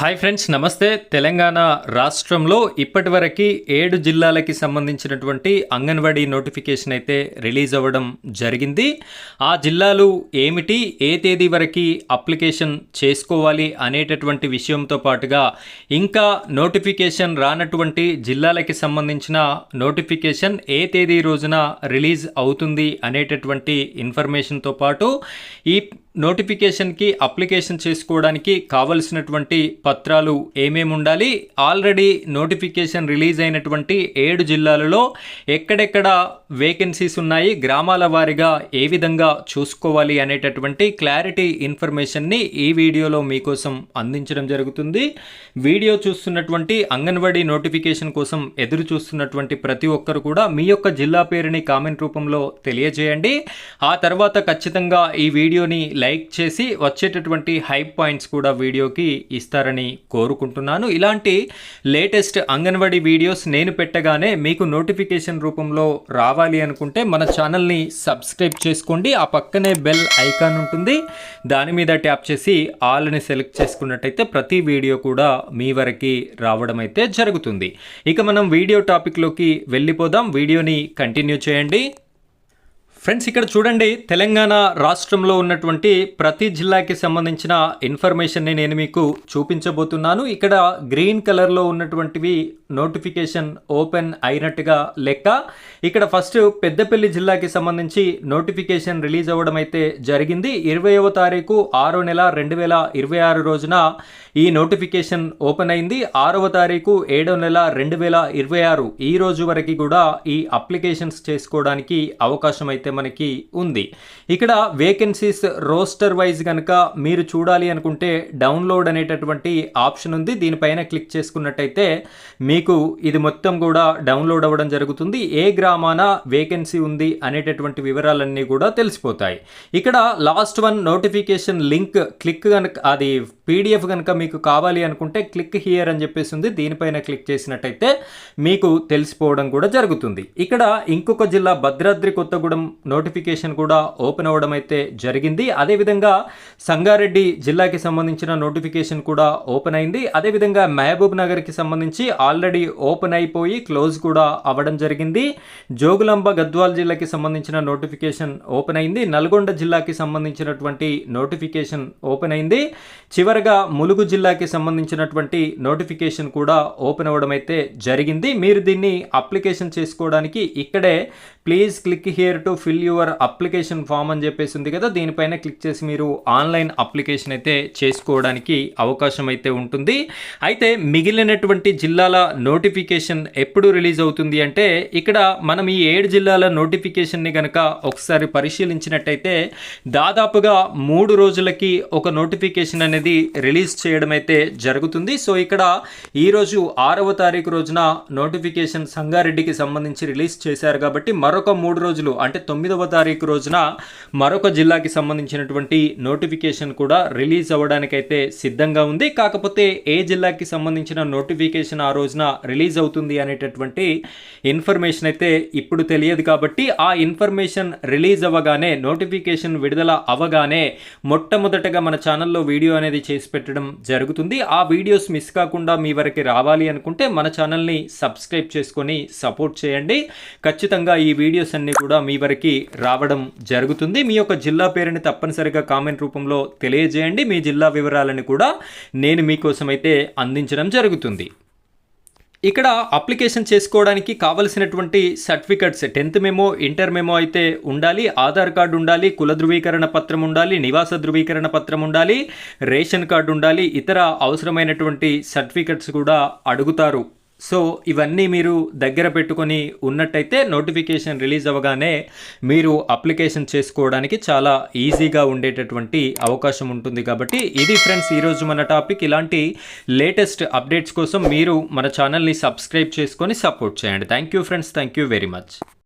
Hi friends, నమస్తే. తెలంగాణ రాష్ట్రంలో ఇప్పటివరకు 7 జిల్లాలకి సంబంధించినటువంటి అంగన్వాడీ నోటిఫికేషన్ అయితే రిలీజ్ అవ్వడం జరిగింది. ఆ జిల్లాలు ఏమిటి, ఏ తేదీ వరకు అప్లికేషన్ చేసుకోవాలి అనేటటువంటి విషయంతో పాటుగా ఇంకా నోటిఫికేషన్ రానటువంటి జిల్లాలకి సంబంధించిన నోటిఫికేషన్ ఏ తేదీ రోజున రిలీజ్ అవుతుంది అనేటటువంటి ఇన్ఫర్మేషన్తో పాటు ఈ నోటిఫికేషన్కి అప్లికేషన్ చేసుకోవడానికి కావలసినటువంటి పత్రాలు ఏమేమి ఉండాలి, ఆల్రెడీ నోటిఫికేషన్ రిలీజ్ అయినటువంటి 7 జిల్లాలలో ఎక్కడెక్కడ వేకెన్సీస్ ఉన్నాయి, గ్రామాల వారీగా ఏ విధంగా చూసుకోవాలి అనేటటువంటి క్లారిటీ ఇన్ఫర్మేషన్ని ఈ వీడియోలో మీకోసం అందించడం జరుగుతుంది. వీడియో చూస్తున్నటువంటి అంగన్వాడీ నోటిఫికేషన్ కోసం ఎదురు చూస్తున్నటువంటి ప్రతి ఒక్కరు కూడా మీ యొక్క జిల్లా పేరుని కామెంట్ రూపంలో తెలియజేయండి. ఆ తర్వాత ఖచ్చితంగా ఈ వీడియోని లైక్ చేసి వచ్చేటటువంటి హైప్ పాయింట్స్ కూడా వీడియోకి ఇస్తారని కోరుకుంటున్నాను. ఇలాంటి లేటెస్ట్ అంగన్వాడీ వీడియోస్ నేను పెట్టగానే మీకు నోటిఫికేషన్ రూపంలో రావాలి అనుకుంటే మన ఛానల్ని సబ్స్క్రైబ్ చేసుకోండి. ఆ పక్కనే బెల్ ఐకాన్ ఉంటుంది, దాని మీద ట్యాప్ చేసి ఆల్ని సెలెక్ట్ చేసుకున్నట్టయితే ప్రతి వీడియో కూడా మీ వరకు రావడం అయితే జరుగుతుంది. ఇక మనం వీడియో టాపిక్లోకి వెళ్ళిపోదాం. వీడియోని కంటిన్యూ చేయండి. ఫ్రెండ్స్, ఇక్కడ చూడండి, తెలంగాణ రాష్ట్రంలో ఉన్నటువంటి ప్రతి జిల్లాకి సంబంధించిన ఇన్ఫర్మేషన్ని నేను మీకు చూపించబోతున్నాను. ఇక్కడ గ్రీన్ కలర్లో ఉన్నటువంటివి నోటిఫికేషన్ ఓపెన్ అయినట్టుగా లెక్క. ఇక్కడ ఫస్ట్ పెద్దపల్లి జిల్లాకి సంబంధించి నోటిఫికేషన్ రిలీజ్ అవ్వడం అయితే జరిగింది. 20వ తారీఖు 6వ నెల 2026 రోజున ఈ నోటిఫికేషన్ ఓపెన్ అయింది. 6వ తారీఖు 7వ నెల 2026 ఈ రోజు వరకు కూడా ఈ అప్లికేషన్స్ చేసుకోవడానికి అవకాశం అయితే మనకి ఉంది. ఇక్కడ వేకెన్సీస్ రోస్టర్ వైజ్ కనుక మీరు చూడాలి అనుకుంటే డౌన్లోడ్ అనేటటువంటి ఆప్షన్ ఉంది. దీనిపైన క్లిక్ చేసుకున్నట్టయితే మీకు ఇది మొత్తం కూడా డౌన్లోడ్ అవ్వడం జరుగుతుంది. ఏ గ్రామాన వేకెన్సీ ఉంది అనేటటువంటి వివరాలన్నీ కూడా తెలిసిపోతాయి. ఇక్కడ last one notification link click కనుక, అది పీడిఎఫ్ కనుక మీకు కావాలి అనుకుంటే క్లిక్ హియర్ అని చెప్పేసి ఉంది. దీనిపైన క్లిక్ చేసినట్టయితే మీకు తెలిసిపోవడం కూడా జరుగుతుంది. ఇక్కడ ఇంకొక జిల్లా భద్రాద్రి కొత్తగూడెం నోటిఫికేషన్ కూడా ఓపెన్ అవ్వడం అయితే జరిగింది. అదేవిధంగా సంగారెడ్డి జిల్లాకి సంబంధించిన నోటిఫికేషన్ కూడా ఓపెన్ అయింది. అదేవిధంగా మహబూబ్ నగర్కి సంబంధించి ఆల్రెడీ ఓపెన్ అయిపోయి క్లోజ్ కూడా అవ్వడం జరిగింది. జోగులాంబ గద్వాల్ జిల్లాకి సంబంధించిన నోటిఫికేషన్ ఓపెన్ అయింది. నల్గొండ జిల్లాకి సంబంధించినటువంటి నోటిఫికేషన్ ఓపెన్ అయింది. చివరగా ములుగు జిల్లాకి సంబంధించినటువంటి నోటిఫికేషన్ కూడా ఓపెన్ అవ్వడం అయితే జరిగింది. మీరు దీన్ని అప్లికేషన్ చేసుకోవడానికి ఇక్కడే please click here to fill your application form అని చెప్పేసి ఉంది కదా, దీనిపైన క్లిక్ చేసి మీరు ఆన్లైన్ అప్లికేషన్ అయితే చేసుకోవడానికి అవకాశం అయితే ఉంటుంది. అయితే మిగిలినటువంటి జిల్లాల నోటిఫికేషన్ ఎప్పుడు రిలీజ్ అవుతుంది అంటే, ఇక్కడ మనం ఈ 7 జిల్లాల నోటిఫికేషన్ని కనుక ఒకసారి పరిశీలించినట్టయితే దాదాపుగా 3 రోజులకి ఒక నోటిఫికేషన్ అనేది రిలీజ్ చేయడం అయితే జరుగుతుంది. సో ఇక్కడ ఈరోజు 6వ తారీఖు రోజున నోటిఫికేషన్ సంగారెడ్డికి సంబంధించి రిలీజ్ చేశారు కాబట్టి మరొక 3 రోజులు అంటే 9వ తారీఖు రోజున మరొక జిల్లాకి సంబంధించినటువంటి నోటిఫికేషన్ కూడా రిలీజ్ అవ్వడానికైతే సిద్ధంగా ఉంది. కాకపోతే ఏ జిల్లాకి సంబంధించిన నోటిఫికేషన్ ఆ రోజున రిలీజ్ అవుతుంది అనేటటువంటి ఇన్ఫర్మేషన్ అయితే ఇప్పుడు తెలియదు. కాబట్టి ఆ ఇన్ఫర్మేషన్ రిలీజ్ అవ్వగానే, నోటిఫికేషన్ విడుదల అవ్వగానే మొట్టమొదటగా మన ఛానల్లో వీడియో అనేది చేసి పెట్టడం జరుగుతుంది. ఆ వీడియోస్ మిస్ కాకుండా మీ వరకు రావాలి అనుకుంటే మన ఛానల్ని సబ్స్క్రైబ్ చేసుకొని సపోర్ట్ చేయండి. ఖచ్చితంగా ఈ వీడియోస్ అన్ని కూడా మీ వరకు రావడం జరుగుతుంది. మీ యొక్క జిల్లా పేరుని తప్పనిసరిగా కామెంట్ రూపంలో తెలియజేయండి. మీ జిల్లా వివరాలను కూడా నేను మీకోసం అయితే అందించడం జరుగుతుంది. ఇక్కడ అప్లికేషన్ చేసుకోవడానికి కావలసినటువంటి certificates 10th memo, inter memo అయితే ఉండాలి. ఆధార్ కార్డు ఉండాలి, కుల ధృవీకరణ పత్రం ఉండాలి, నివాస ధృవీకరణ పత్రం ఉండాలి, రేషన్ కార్డు ఉండాలి, ఇతర అవసరమైనటువంటి సర్టిఫికెట్స్ కూడా అడుగుతారు. సో ఇవన్నీ మీరు దగ్గర పెట్టుకొని ఉన్నట్టయితే నోటిఫికేషన్ రిలీజ్ అవ్వగానే మీరు అప్లికేషన్ చేసుకోవడానికి చాలా ఈజీగా ఉండేటటువంటి అవకాశం ఉంటుంది. కాబట్టి ఇది ఫ్రెండ్స్ ఈరోజు మన టాపిక్. ఇలాంటి లేటెస్ట్ అప్డేట్స్ కోసం మీరు మన ఛానల్ని సబ్స్క్రైబ్ చేసుకొని సపోర్ట్ చేయండి. Thank you friends, thank you very much.